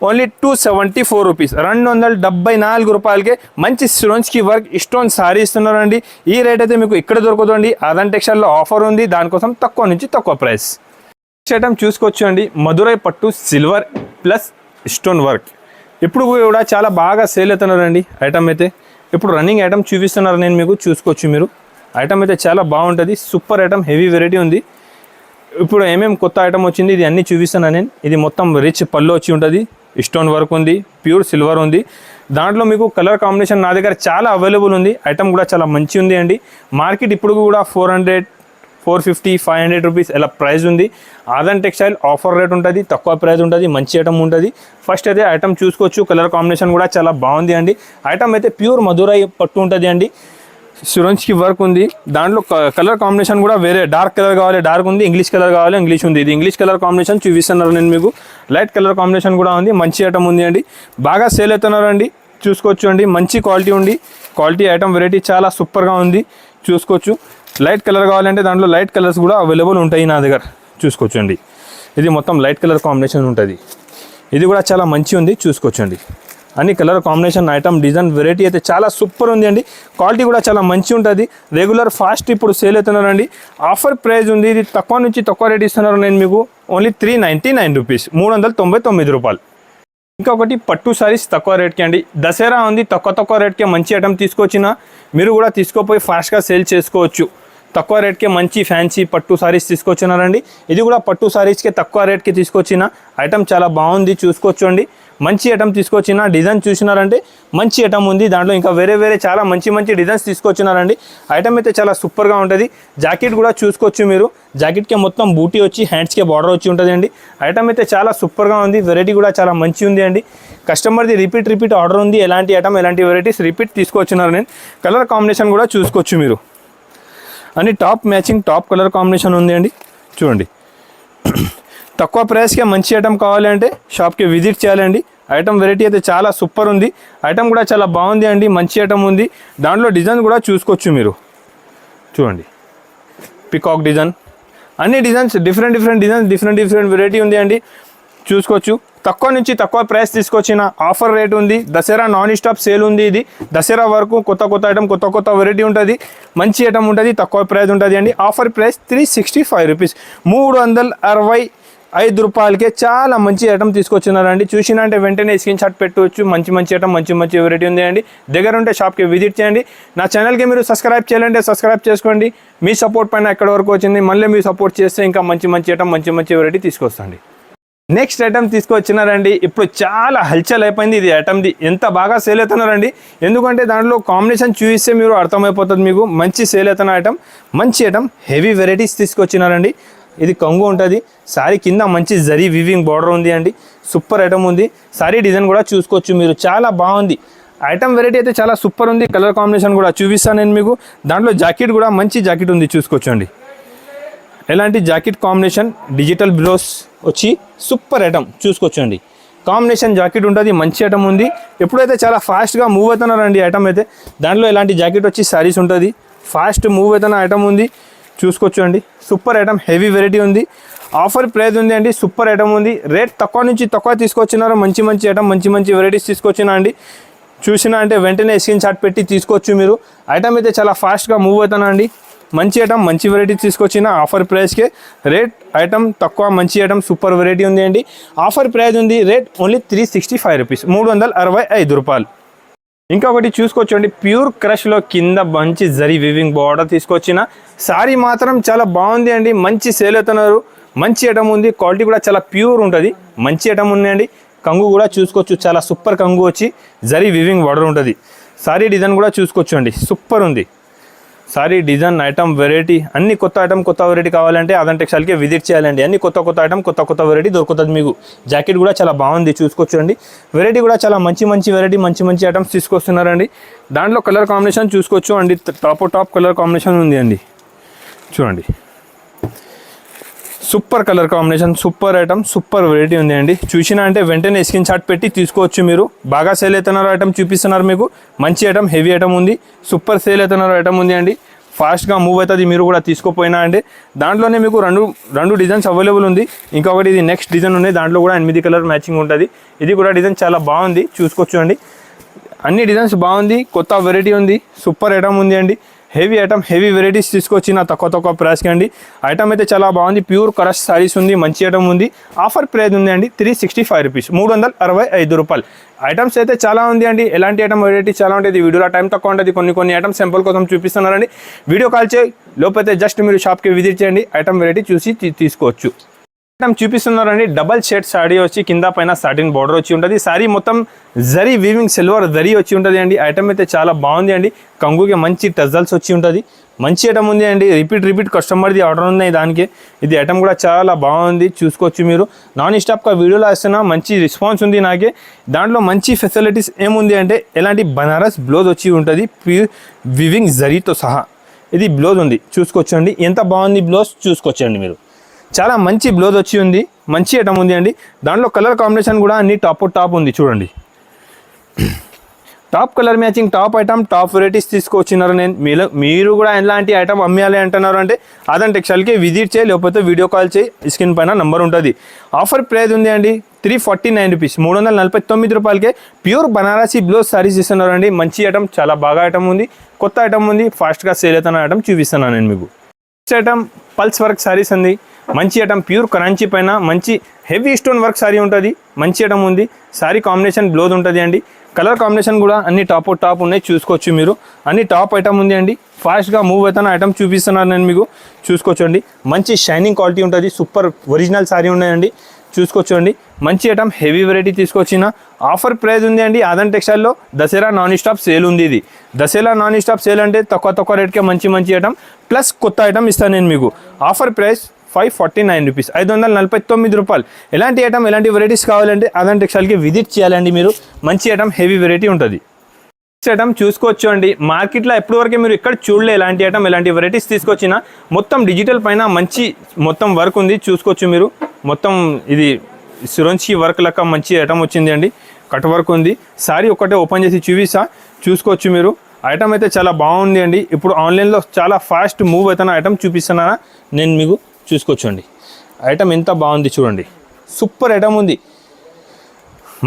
ఓన్లీ 274 రూపీస్, 274 రూపాయలకే మంచి స్టోన్స్కి వర్క్ స్టోన్ సారీ ఇస్తున్నారండి. ఈ రేట్ అయితే మీకు ఇక్కడ దొరకదండి. ఆదాన్ టెక్స్టైల్లో ఆఫర్ ఉంది, దానికోసం తక్కువ నుంచి తక్కువ ప్రైస్. ఐటమ్ చూసుకోవచ్చు అండి, మధురై పట్టు సిల్వర్ ప్లస్ స్టోన్ వర్క్. ఇప్పుడు కూడా చాలా బాగా సేల్ అవుతున్నారండి. ఐటమ్ అయితే ఇప్పుడు రన్నింగ్ ఐటమ్ చూపిస్తున్నారు నేను మీకు. చూసుకోవచ్చు మీరు, ఐటమ్ అయితే చాలా బాగుంటుంది. సూపర్ ఐటమ్, హెవీ వెరైటీ ఉంది. ఇప్పుడు ఏమేమి కొత్త ఐటమ్ వచ్చింది ఇది అన్నీ చూపిస్తున్నాను నేను. ఇది మొత్తం రిచ్ పళ్ళు వచ్చి ఉంటుంది, స్టోన్ వర్క్ ఉంది, ప్యూర్ సిల్వర్ ఉంది. దాంట్లో మీకు కలర్ కాంబినేషన్ నా దగ్గర చాలా అవైలబుల్ ఉంది. ఐటమ్ కూడా చాలా మంచి ఉంది అండి. మార్కెట్ ఇప్పుడు కూడా 400, 450, 500 రూపీస్ ఇలా ప్రైస్ ఉంది. ఆదాన్ టెక్స్టైల్ ఆఫర్ రేట్ ఉంటుంది, తక్కువ ప్రైస్ ఉంటుంది, మంచి ఐటమ్ ఉంటుంది. ఫస్ట్ అయితే ఐటమ్ చూసుకోవచ్చు, కలర్ కాంబినేషన్ కూడా చాలా బాగుంది అండి. ఐటమ్ అయితే ప్యూర్ మధురై పట్టు ఉంటుంది అండి. సిరోంజ్కి వర్క్ ఉంది. దాంట్లో కలర్ కాంబినేషన్ కూడా వేరే డార్క్ కలర్ కావాలి, డార్క్ ఉంది. ఇంగ్లీష్ కలర్ కావాలి, ఇంగ్లీష్ ఉంది. ఇది ఇంగ్లీష్ కలర్ కాంబినేషన్ చూపిస్తున్నారు నేను మీకు. లైట్ కలర్ కాంబినేషన్ కూడా ఉంది. మంచి ఐటమ్ ఉంది అండి. బాగా సేల్ అవుతున్నారండి. చూసుకోవచ్చు అండి, మంచి క్వాలిటీ ఉంది. క్వాలిటీ ఐటమ్ వెరైటీ చాలా సూపర్గా ఉంది. చూసుకోవచ్చు, లైట్ కలర్ కావాలంటే దాంట్లో లైట్ కలర్స్ కూడా అవైలబుల్ ఉంటాయి నా దగ్గర. చూసుకోవచ్చు అండి, ఇది మొత్తం లైట్ కలర్ కాంబినేషన్ ఉంటుంది. ఇది కూడా చాలా మంచి ఉంది. చూసుకోవచ్చు అండి, అన్ని colour combination item design variety అయితే చాలా సూపర్ ఉంది అండి. క్వాలిటీ కూడా చాలా మంచి ఉంటుంది. రెగ్యులర్ ఫాస్ట్ ఇప్పుడు సేల్ అవుతున్నారండి. ఆఫర్ ప్రైస్ ఉంది. ఇది తక్కువ నుంచి తక్కువ రేట్ ఇస్తున్నారు నేను మీకు ఓన్లీ 399 రూపీస్, 399 రూపాయలు. ఇంకొకటి పట్టు సారీస్ తక్కువ రేట్కి అండి. దసరా ఉంది, తక్కువ రేట్కే మంచి ఐటమ్ తీసుకొచ్చిన. మీరు కూడా తీసుకోపోయి ఫాస్ట్గా సేల్ చేసుకోవచ్చు. తక్కువ రేట్కే మంచి ఫ్యాన్సీ పట్టు సారీస్ తీసుకొచ్చినారండి. ఇది కూడా పట్టు సారీస్కే తక్కువ రేట్కి తీసుకొచ్చిన ఐటమ్ చాలా బాగుంది. చూసుకోవచ్చు అండి, మంచి ఐటమ్ తీసుకొచ్చిన. డిజైన్ చూసినారంటే మంచి ఐటమ్ ఉంది. దాంట్లో ఇంకా వేరే వేరే చాలా మంచి మంచి డిజైన్స్ తీసుకొచ్చినారండి. ఐటమ్ అయితే చాలా సూపర్గా ఉంటుంది. జాకెట్ కూడా చూసుకోవచ్చు మీరు. జాకెట్కి మొత్తం బూటీ వచ్చి హ్యాండ్స్కి బార్డర్ వచ్చి ఉంటుంది అండి. ఐటమ్ అయితే చాలా సూపర్గా ఉంది. వెరైటీ కూడా చాలా మంచి ఉంది అండి. కస్టమర్ది రిపీట్ ఆర్డర్ ఉంది. ఎలాంటి ఐటమ్ ఎలాంటి వెరైటీస్ రిపీట్ తీసుకొచ్చినారు. నేను కలర్ కాంబినేషన్ కూడా చూసుకోవచ్చు మీరు. అని top matching top colour combination ఉంది అండి. చూడండి, తక్కువ ప్రైస్కే మంచి ఐటమ్ కావాలంటే షాప్కి విజిట్ చేయాలండి. ఐటమ్ వెరైటీ అయితే చాలా సూపర్ ఉంది. ఐటమ్ కూడా చాలా బాగుంది అండి. మంచి ఐటమ్ ఉంది. దాంట్లో డిజైన్ కూడా చూసుకోవచ్చు మీరు. చూడండి, పికాక్ డిజైన్, అన్ని designs different designs different variety ఉంది అండి. చూసుకోవచ్చు. తక్కువ నుంచి తక్కువ ప్రైస్ తీసుకొచ్చిన ఆఫర్ రేట్ ఉంది. దసరా నాన్ స్టాప్ సేల్ ఉంది. ఇది దసరా వరకు కొత్త ఐటమ్ కొత్త వెరైటీ ఉంటుంది. మంచి ఐటమ్ ఉంటుంది. తక్కువ ప్రైస్ ఉంటుంది అండి. ఆఫర్ ప్రైస్ 365 రూపీస్, 365 రూపాయలకే చాలా మంచి ఐటమ్ తీసుకొచ్చినారండి. చూసినంటే వెంటనే స్క్రీన్ షాట్ పెట్టవచ్చు. మంచి ఐటమ్ మంచి వెరైటీ ఉంది అండి. దగ్గర ఉంటే షాప్కి విజిట్ చేయండి. నా ఛానల్కి మీరు సబ్స్క్రైబ్ చేయాలంటే సబ్స్క్రైబ్ చేసుకోండి. మీ సపోర్ట్ పైన ఎక్కడి వరకు వచ్చింది. మళ్ళీ మీరు సపోర్ట్ చేస్తే ఇంకా మంచి ఐటమ్ మంచి వెరైటీ తీసుకొస్తాండి. నెక్స్ట్ ఐటమ్ తీసుకొచ్చినారండి. ఇప్పుడు చాలా హల్చల్ అయిపోయింది. ఇది ఐటమ్ది ఎంత బాగా సేల్ అవుతున్నారండి. ఎందుకంటే దాంట్లో కాంబినేషన్ చూస్తే మీరు అర్థమైపోతుంది మీకు. మంచి సేల్ అవుతున్న ఐటమ్, మంచి ఐటమ్, హెవీ వెరైటీస్ తీసుకొచ్చినారండి. ఇది కొంగు ఉంటుంది. సారీ కింద మంచి జరీ వివింగ్ బార్డర్ ఉంది అండి. సూపర్ ఐటమ్ ఉంది. సారీ డిజైన్ కూడా చూసుకోవచ్చు మీరు. చాలా బాగుంది. ఐటమ్ వెరైటీ అయితే చాలా సూపర్ ఉంది. కలర్ కాంబినేషన్ కూడా చూపిస్తాను నేను మీకు. దాంట్లో జాకెట్ కూడా మంచి జాకెట్ ఉంది. చూసుకోవచ్చండి. ఎలాంటి జాకెట్ కాంబినేషన్, డిజిటల్ బ్లౌజ్ వచ్చి సూపర్ ఐటమ్ చూసుకోవచ్చండి. కాంబినేషన్ జాకెట్ ఉంటుంది. మంచి ఐటమ్ ఉంది. ఎప్పుడైతే చాలా ఫాస్ట్గా మూవ్ అవుతున్నారండి ఐటమ్ అయితే. దాంట్లో ఎలాంటి జాకెట్ వచ్చి సారీస్ ఉంటుంది. ఫాస్ట్ మూవ్ అవుతున్న ఐటమ్ ఉంది. చూసుకోవచ్చు అండి. సూపర్ ఐటమ్, హెవీ వెరైటీ ఉంది. ఆఫర్ ప్రైస్ ఉంది అండి. సూపర్ ఐటమ్ ఉంది. రేట్ తక్కువ నుంచి తక్కువ తీసుకొచ్చినారు. మంచి ఐటమ్ మంచి వెరైటీస్ తీసుకొచ్చినా అండి. చూసినా అంటే వెంటనే స్క్రీన్ షాట్ పెట్టి తీసుకోవచ్చు మీరు. ఐటమ్ అయితే చాలా ఫాస్ట్గా మూవ్ అవుతున్నా అండి. మంచి ఐటమ్ మంచి వెరైటీ తీసుకొచ్చిన ఆఫర్ ప్రైస్కే. రేట్ ఐటమ్ తక్కువ, మంచి ఐటమ్, సూపర్ వెరైటీ ఉంది అండి. ఆఫర్ ప్రైస్ ఉంది. రేట్ ఓన్లీ 365 రూపీస్, 365 రూపాయలు. ఇంకొకటి చూసుకోవచ్చండి. ప్యూర్ క్రష్లో కింద మంచి జరీ వివింగ్ బార్డర్ తీసుకొచ్చిన సారీ మాత్రం చాలా బాగుంది అండి. మంచి సేల్ అవుతున్నారు. మంచి ఐటమ్ ఉంది. క్వాలిటీ కూడా చాలా ప్యూర్ ఉంటుంది. మంచి ఐటమ్ ఉంది అండి. కంగు కూడా చూసుకోవచ్చు. చాలా సూపర్ కంగు వచ్చి జరీ వివింగ్ బార్డర్ ఉంటుంది. సారీ డిజైన్ కూడా చూసుకోవచ్చు అండి. సూపర్ ఉంది. సారీ డిజైన్, ఐటమ్, వెరైటీ అన్ని కొత్త ఐటమ్ కొత్త వెరైటీ కావాలంటే అదంటే టెక్స్టైల్కి విజిట్ చేయాలండి. అన్ని కొత్త ఐటమ్ కొత్త వెరైటీ దొరుకుతుంది మీకు. జాకెట్ కూడా చాలా బాగుంది. చూసుకోవచ్చు అండి. వెరైటీ కూడా చాలా మంచి వెరైటీ మంచి ఐటమ్స్ తీసుకొస్తున్నారండి. దాంట్లో కలర్ కాంబినేషన్ చూసుకోవచ్చు అండి. టాప్ కలర్ కాంబినేషన్ ఉంది అండి. చూడండి, super colour combination, super item, super variety ఉంది అండి. చూసినా అంటే వెంటనే స్క్రీన్ షాట్ పెట్టి తీసుకోవచ్చు మీరు. బాగా సేల్ అవుతున్నారు ఐటమ్ చూపిస్తున్నారు మీకు. మంచి ఐటమ్, హెవీ ఐటమ్ ఉంది. సూపర్ సేల్ అవుతున్నారు ఐటమ్ ఉంది అండి. ఫాస్ట్గా మూవ్ అవుతుంది. మీరు కూడా తీసుకోపోయినా అంటే దాంట్లోనే మీకు రెండు డిజైన్స్ అవైలబుల్ ఉంది. ఇంకొకటి ఇది నెక్స్ట్ డిజైన్ ఉంది. దాంట్లో కూడా 8 కలర్ మ్యాచింగ్ ఉంటుంది. ఇది కూడా డిజైన్ చాలా బాగుంది. చూసుకోవచ్చు అండి. అన్ని డిజైన్స్ బాగుంది. కొత్త వెరైటీ ఉంది. సూపర్ ఐటమ్ ఉంది అండి. హెవీ ఐటమ్, హెవీ వెరైటీస్ తీసుకొచ్చిన తక్కువ ప్రైస్కి అండి. ఐటమ్ అయితే చాలా బాగుంది. ప్యూర్ క్రష్ సారీస్ ఉంది. మంచి ఐటమ్ ఉంది. ఆఫర్ ప్రైస్ ఉంది అండి 365 రూపీస్, 365 రూపాయలు. ఐటమ్స్ అయితే చాలా ఉంది అండి. ఎలాంటి ఐటమ్ వెరైటీ చాలా ఉంటుంది. వీడియోలో టైం తక్కువ ఉంటుంది. కొన్ని ఐటమ్స్ సింపుల్ కోసం చూపిస్తున్నారండి. వీడియో కాల్ చేయి లోపైతే జస్ట్ మీరు షాప్కి విజిట్ చేయండి. ఐటమ్ వెరైటీ చూసి తీసుకోవచ్చు. ఐటమ్ చూపిస్తున్నారండి. డబల్ షేడ్ సారీ వచ్చి కింద పైన సాటిన్ బార్డర్ వచ్చి ఉంటుంది. సారీ మొత్తం జరీ వీవింగ్ సిల్వర్ జరీ వచ్చి ఉంటుంది అండి. ఐటమ్ అయితే చాలా బాగుంది అండి. కంగుకి మంచి టజల్స్ వచ్చి ఉంటుంది. మంచి ఐటమ్ ఉంది అండి. రిపీట్ కస్టమర్ది ఆర్డర్ ఉన్నాయి దానికి. ఇది ఐటమ్ కూడా చాలా బాగుంది. చూసుకోవచ్చు మీరు. నాన్ స్టాప్గా వీడియోలో వేస్తున్నా. మంచి రెస్పాన్స్ ఉంది నాకే. దాంట్లో మంచి ఫెసిలిటీస్ ఏముంది అంటే ఎలాంటి బనారస్ బ్లౌజ్ వచ్చి ఉంటుంది. ప్యూర్ వివింగ్ జరీతో సహా ఇది బ్లౌజ్ ఉంది. చూసుకోవచ్చండి. ఎంత బాగుంది బ్లౌజ్. చూసుకోవచ్చండి మీరు. చాలా మంచి బ్లౌజ్ వచ్చి ఉంది. మంచి ఐటమ్ ఉంది అండి. దాంట్లో కలర్ కాంబినేషన్ కూడా అన్ని టాప్ ఉంది. చూడండి, top colour matching, top item, top varieties తీసుకొచ్చినారు. మీరు కూడా ఎలాంటి ఐటమ్ అమ్మాలి అంటున్నారు అంటే అదంటే టెక్స్టైల్కి విజిట్ చేయి లేకపోతే వీడియో కాల్ చేయి. స్క్రీన్ పైన నంబర్ ఉంటుంది. ఆఫర్ ప్రైస్ ఉంది అండి 349 రూపీస్, 349 రూపాయలకే ప్యూర్ బనారసీ బ్లౌజ్ సారీస్ ఇస్తున్నారు అండి. మంచి ఐటమ్, చాలా బాగా ఐటమ్ ఉంది. కొత్త ఐటమ్ ఉంది. ఫాస్ట్గా సేల్ అవుతున్న ఐటమ్ చూపిస్తున్నాను నేను మీకు. Next item pulse work saris ఉంది. మంచి ఐటమ్, ప్యూర్ కరాంచీ పైన మంచి హెవీ స్టోన్ వర్క్ సారీ ఉంటుంది. మంచి ఐటమ్ ఉంది. సారీ కాంబినేషన్ బ్లౌజ్ ఉంటుంది అండి. కలర్ కాంబినేషన్ కూడా అన్ని టాప్ ఉన్నాయి. చూసుకోవచ్చు మీరు. అన్ని టాప్ ఐటమ్ ఉంది అండి. ఫాస్ట్గా మూవ్ అవుతున్న ఐటమ్ చూపిస్తున్నాను నేను మీకు. చూసుకోవచ్చు అండి. మంచి షైనింగ్ క్వాలిటీ ఉంటుంది. సూపర్ ఒరిజినల్ సారీ ఉన్నాయండి. చూసుకోవచ్చు అండి. మంచి ఐటమ్ హెవీ వెరైటీ తీసుకొచ్చిన ఆఫర్ ప్రైస్ ఉంది అండి ఆదన్ టెక్స్టైల్లో దసరా నాన్ స్టాప్ సేల్ ఉంది ఇది దసరా నాన్ స్టాప్ సేల్ అంటే తక్కువ రేట్కే మంచి ఐటమ్ ప్లస్ కొత్త ఐటమ్ ఇస్తాను నేను మీకు ఆఫర్ ప్రైస్ 549 రూపీస్ 549 రూపాయలు ఎలాంటి ఐటమ్ ఎలాంటి వెరైటీస్ కావాలంటే ఆదన్ టెక్స్టైల్కి విజిట్ చేయాలండి మీరు మంచి ఐటమ్ హెవీ వెరైటీ ఉంటుంది ఐటమ్ చూసుకోవచ్చు అండి మార్కెట్లో ఎప్పటివరకు మీరు ఇక్కడ చూడలే ఎలాంటి ఐటమ్ ఎలాంటి వెరైటీస్ తీసుకొచ్చినా మొత్తం డిజిటల్ పైన మంచి మొత్తం వర్క్ ఉంది చూసుకోవచ్చు మీరు మొత్తం ఇది సిరోంచి వర్క్ లెక్క మంచి ఐటమ్ వచ్చింది అండి కట్ వర్క్ ఉంది సారీ ఒకటే ఓపెన్ చేసి చూసుకోవచ్చు మీరు ఐటమ్ అయితే చాలా బాగుంది అండి ఇప్పుడు ఆన్లైన్లో చాలా ఫాస్ట్ మూవ్ అవుతున్న ఐటమ్ చూపిస్తున్నానా నేను మీకు చూసుకోవచ్చు అండి ఐటమ్ ఎంత బాగుంది చూడండి సూపర్ ఐటమ్ ఉంది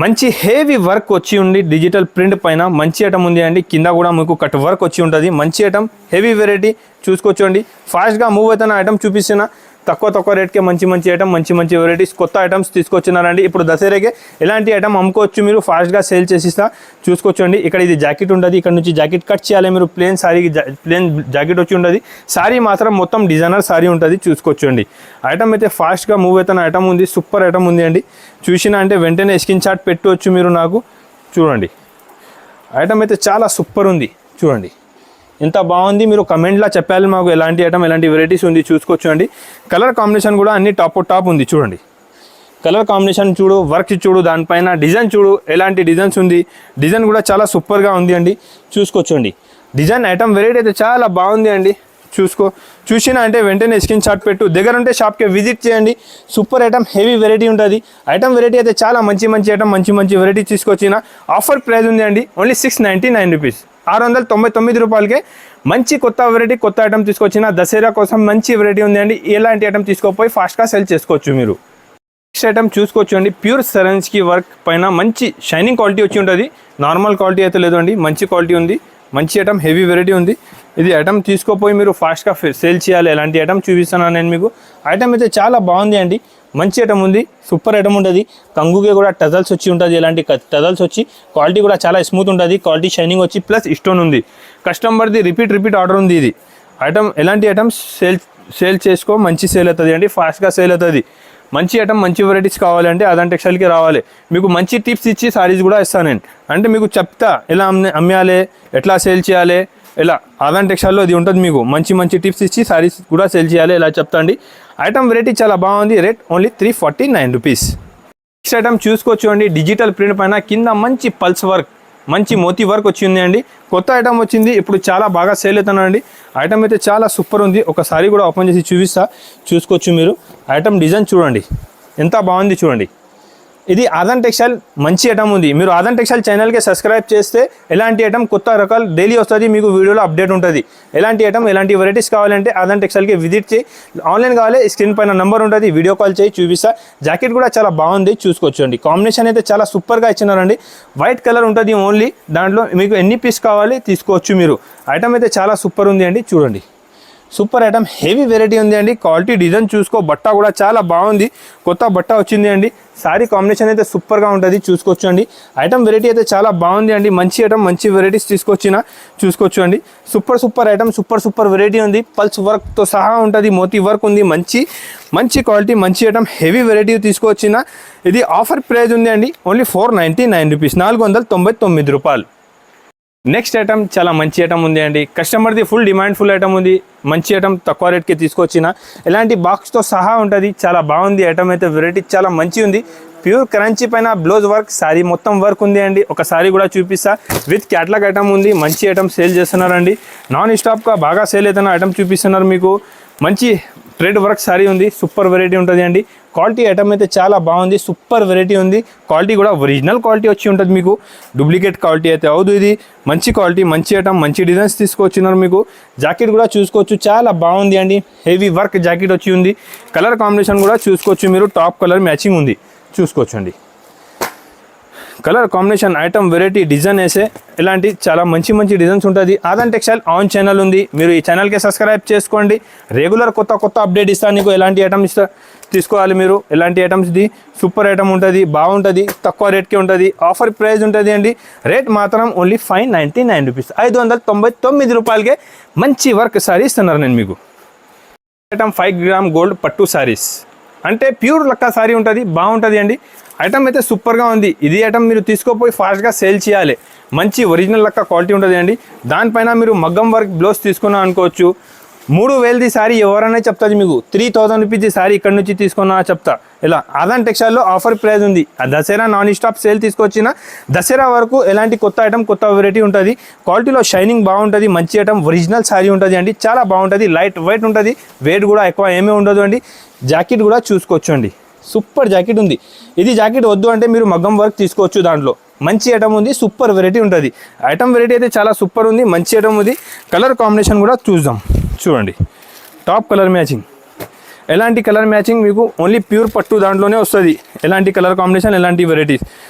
మంచి హెవీ వర్క్ వచ్చి ఉంది డిజిటల్ ప్రింట్ పైన మంచి ఐటమ్ ఉంది అండి కింద కూడా మీకు కట్ వర్క్ వచ్చి ఉంటుంది మంచి ఐటమ్ హెవీ వెరైటీ చూసుకోవచ్చు అండి ఫాస్ట్గా మూవ్ అవుతున్న ఐటమ్ చూపిస్తున్నా తక్కువ రేట్కే మంచి ఐటమ్ మంచి వెరైటీస్ కొత్త ఐటమ్స్ తీసుకొచ్చినారండి ఇప్పుడు దసరాకే ఎలాంటి ఐటమ్ అమ్ముకోవచ్చు మీరు ఫాస్ట్గా సేల్ చేసిస్తా చూసుకోవచ్చు అండి ఇక్కడ ఇది జాకెట్ ఉంటుంది ఇక్కడ నుంచి జాకెట్ కట్ చేయాలి మీరు ప్లేన్ జాకెట్ వచ్చి ఉంటుంది సారీ మాత్రం మొత్తం డిజైనర్ సారీ ఉంటుంది చూసుకోవచ్చు అండి ఐటమ్ అయితే ఫాస్ట్గా మూవ్ అవుతున్న ఐటమ్ ఉంది సూపర్ ఐటమ్ ఉంది అండి చూసినా అంటే వెంటనే స్క్రీన్ షాట్ పెట్టవచ్చు మీరు నాకు చూడండి ఐటమ్ అయితే చాలా సూపర్ ఉంది చూడండి ఎంత బాగుంది మీరు కమెంట్లో చెప్పాలి మాకు ఎలాంటి ఐటమ్ ఎలాంటి వెరైటీస్ ఉంది చూసుకోవచ్చు అండి కలర్ కాంబినేషన్ కూడా అన్ని టాప్ ఉంది చూడండి కలర్ కాంబినేషన్ చూడు వర్క్ చూడు దానిపైన డిజైన్ చూడు ఎలాంటి డిజైన్స్ ఉంది డిజైన్ కూడా చాలా సూపర్గా ఉంది అండి చూసుకోవచ్చు అండి డిజైన్ ఐటమ్ వెరైటీ అయితే చాలా బాగుంది అండి చూసినా అంటే వెంటనే స్క్రీన్ షాట్ పెట్టు దగ్గర ఉంటే షాప్కి విజిట్ చేయండి సూపర్ ఐటమ్ హెవీ వెరైటీ ఉంటుంది ఐటమ్ వెరైటీ అయితే చాలా మంచి ఐటమ్ మంచి వెరైటీ తీసుకొచ్చిన ఆఫర్ ప్రైస్ ఉంది అండి ఓన్లీ 699 రూపీస్ 699 రూపాయలకే మంచి కొత్త వెరైటీ కొత్త ఐటమ్ తీసుకొచ్చిన దసరా కోసం మంచి వెరైటీ ఉంది అండి ఎలాంటి ఐటమ్ తీసుకోపోయి ఫాస్ట్గా సెల్ చేసుకోవచ్చు మీరు నెక్స్ట్ ఐటమ్ చూసుకోవచ్చు అండి ప్యూర్ సెరెన్స్కి వర్క్ పైన మంచి షైనింగ్ క్వాలిటీ వచ్చి ఉంటుంది నార్మల్ క్వాలిటీ అయితే లేదు అండి మంచి క్వాలిటీ ఉంది మంచి ఐటమ్ హెవీ వెరైటీ ఉంది ఇది ఐటమ్ తీసుకోపోయి మీరు ఫాస్ట్గా సేల్ చేయాలి ఎలాంటి ఐటమ్ చూపిస్తున్నాను నేను మీకు ఐటమ్ అయితే చాలా బాగుంది అండి మంచి ఐటమ్ ఉంది సూపర్ ఐటమ్ ఉంటుంది కంగుకి కూడా టజల్స్ వచ్చి ఉంటుంది ఎలాంటి టజల్స్ వచ్చి క్వాలిటీ కూడా చాలా స్మూత్ ఉంటుంది క్వాలిటీ షైనింగ్ వచ్చి ప్లస్ స్టోన్ ఉంది కస్టమర్ది రిపీట్ ఆర్డర్ ఉంది ఇది ఐటమ్ ఎలాంటి ఐటమ్స్ సేల్ చేసుకో మంచి సేల్ అవుతుంది అండి ఫాస్ట్గా సేల్ అవుతుంది మంచి ఐటమ్ మంచి వెరైటీస్ కావాలంటే ఆదన్ టెక్స్టైల్కి రావాలి మీకు మంచి టిప్స్ ఇచ్చి సారీస్ కూడా ఇస్తాను నేను అంటే మీకు చెప్తా ఎలా అమ్మాలి ఎట్లా సేల్ చేయాలి ఇలా ఆదన్ టెక్స్టైల్లో ఇది ఉంటుంది మీకు మంచి టిప్స్ ఇచ్చి సారీస్ కూడా సేల్ చేయాలి ఇలా చెప్తా అండి ఐటమ్ వెరైటీ చాలా బాగుంది rate only 349 rupees next item చూసుకోవచ్చు అండి డిజిటల్ ప్రింట్ పైన కింద మంచి పల్స్ వర్క్ మంచి మోతీ వర్క్ వచ్చింది అండి కొత్త ఐటమ్ వచ్చింది ఇప్పుడు చాలా బాగా సేల్ అవుతున్నాయండి ఐటమ్ అయితే చాలా సూపర్ ఉంది ఒకసారి కూడా ఓపెన్ చేసి చూసుకోవచ్చు మీరు ఐటమ్ డిజైన్ చూడండి ఎంత బాగుంది చూడండి ఇది ఆదన్ టెక్స్టైల్ మంచి ఐటమ్ ఉంది మీరు ఆదన్ టెక్స్టైల్ ఛానల్కి సబ్స్క్రైబ్ చేస్తే ఎలాంటి ఐటమ్ కొత్త రకాలు డైలీ వస్తుంది మీకు వీడియోలో అప్డేట్ ఉంటుంది ఎలాంటి ఐటమ్ ఎలాంటి వెరైటీస్ కావాలంటే ఆదన్ టెక్స్టైల్కి విజిట్ చేయి ఆన్లైన్ కావాలి స్క్రీన్ పైన నెంబర్ ఉంటుంది వీడియో కాల్ చేయి చూపిస్తా జాకెట్ కూడా చాలా బాగుంది చూసుకోవచ్చు అండి కాంబినేషన్ అయితే చాలా సూపర్గా ఇచ్చినారండి వైట్ కలర్ ఉంటుంది ఓన్లీ దాంట్లో మీకు ఎన్ని పీస్ కావాలి తీసుకోవచ్చు మీరు ఐటమ్ అయితే చాలా సూపర్ ఉంది అండి చూడండి సూపర్ ఐటమ్ హెవీ వెరైటీ ఉంది అండి క్వాలిటీ డిజైన్ చూసుకో బట్ట కూడా చాలా బాగుంది కొత్త బట్ట వచ్చింది అండి సారీ కాంబినేషన్ అయితే సూపర్గా ఉంటుంది చూసుకోవచ్చు అండి ఐటమ్ వెరైటీ అయితే చాలా బాగుంది అండి మంచి ఐటమ్ మంచి వెరైటీస్ తీసుకొచ్చిన చూసుకోవచ్చు అండి సూపర్ ఐటమ్ సూపర్ వెరైటీ ఉంది పల్స్ వర్క్తో సహా ఉంటుంది మోతీ వర్క్ ఉంది మంచి క్వాలిటీ మంచి ఐటమ్ హెవీ వెరైటీ తీసుకొచ్చిన ఇది ఆఫర్ ప్రైస్ ఉంది అండి ఓన్లీ 499 రూపీస్ 499 రూపాయలు నెక్స్ట్ ఐటమ్ చాలా మంచి ఐటమ్ ఉంది అండి కస్టమర్ది ఫుల్ డిమాండ్ ఫుల్ ఐటమ్ ఉంది మంచి ఐటమ్ తక్కువ రేట్కి తీసుకొచ్చిన ఎలాంటి బాక్స్తో సహా ఉంటుంది చాలా బాగుంది ఐటమ్ అయితే వెరైటీ చాలా మంచి ఉంది ప్యూర్ క్రంచీ పైన బ్లౌజ్ వర్క్ సారీ మొత్తం వర్క్ ఉంది అండి ఒక సారీ కూడా చూపిస్తా విత్ క్యాట్లాగ్ ఐటమ్ ఉంది మంచి ఐటమ్ సేల్ చేస్తున్నారండి నాన్ స్టాప్గా బాగా సేల్ అవుతున్న ఐటమ్ చూపిస్తున్నారు మీకు మంచి థ్రెడ్ వర్క్ సారీ ఉంది సూపర్ వెరైటీ ఉంటుంది అండి క్వాలిటీ ఐటమ్ అయితే చాలా బాగుంది సూపర్ వెరైటీ ఉంది క్వాలిటీ కూడా ఒరిజినల్ క్వాలిటీ వచ్చి ఉంటుంది మీకు డూప్లికేట్ క్వాలిటీ అయితే అవదు ఇది మంచి క్వాలిటీ మంచి ఐటమ్ మంచి డిజైన్స్ తీసుకొచ్చినారు మీకు జాకెట్ కూడా చూసుకోవచ్చు చాలా బాగుంది అండి హెవీ వర్క్ జాకెట్ వచ్చి ఉంది కలర్ కాంబినేషన్ కూడా చూసుకోవచ్చు మీరు టాప్ కలర్ మ్యాచింగ్ ఉంది చూసుకోవచ్చు అండి colour combination item variety design వేసే ఇలాంటి చాలా మంచి డిజైన్స్ ఉంటుంది ఆదన్ టెక్స్టైల్ ఆన్ ఛానల్ ఉంది మీరు ఈ ఛానల్కి సబ్స్క్రైబ్ చేసుకోండి రెగ్యులర్ కొత్త అప్డేట్ ఇస్తాను నీకు ఎలాంటి ఐటమ్స్ తీసుకోవాలి మీరు ఎలాంటి ఐటమ్స్ది సూపర్ ఐటమ్ ఉంటుంది బాగుంటుంది తక్కువ రేట్కి ఉంటుంది ఆఫర్ ప్రైస్ ఉంటుంది అండి రేట్ మాత్రం ఓన్లీ 599 రూపీస్ 599 రూపాయలకే మంచి వర్క్ సారీ ఇస్తున్నారు నేను మీకు ఐటమ్ 5 గ్రామ్ గోల్డ్ పట్టు సారీస్ అంటే ప్యూర్ లక్క సారీ ఉంటుంది, బాగుంటుంది అండి. ఐటమ్ అయితే సూపర్గా ఉంది. ఇది ఐటమ్ మీరు తీసుకోపోయి ఫాస్ట్గా సేల్ చేయాలి. మంచి ఒరిజినల్ లక్క క్వాలిటీ ఉంటుంది అండి. దానిపైన మీరు మగ్గం వర్క్ బ్లౌజ్ తీసుకున్నా అనుకోవచ్చు. 3000ది సారీ ఎవరైనా చెప్తుంది మీకు. 3000 రూపీస్ది సారీ ఇక్కడ నుంచి తీసుకున్నా చెప్తా. ఇలా ఆదాన్ టెక్స్టైల్లో ఆఫర్ ప్రైస్ ఉంది. ఆ దసరా నాన్ స్టాప్ సేల్ తీసుకొచ్చిన దసరా వరకు ఎలాంటి కొత్త ఐటమ్ కొత్త వెరైటీ ఉంటుంది. క్వాలిటీలో షైనింగ్ బాగుంటుంది. మంచి ఐటమ్ ఒరిజినల్ సారీ ఉంటుంది అండి. చాలా బాగుంటుంది. లైట్ వెయిట్ ఉంటుంది. వెయిట్ కూడా ఎక్కువ ఏమీ ఉండదు అండి. జాకెట్ కూడా చూసుకోవచ్చు అండి. సూపర్ జాకెట్ ఉంది. ఇది జాకెట్ వద్దు అంటే మీరు మగ్గం వర్క్ తీసుకోవచ్చు. దాంట్లో మంచి ఐటమ్ ఉంది. సూపర్ వెరైటీ ఉంటుంది. ఐటమ్ వెరైటీ అయితే చాలా సూపర్ ఉంది. మంచి ఐటమ్ ఉంది. కలర్ కాంబినేషన్ కూడా చూద్దాం. చూడండి, టాప్ కలర్ మ్యాచింగ్. ఎలాంటి కలర్ మ్యాచింగ్ మీకు ఓన్లీ ప్యూర్ పట్టు దాంట్లోనే వస్తుంది. ఎలాంటి కలర్ కాంబినేషన్, ఎలాంటి వెరైటీస్.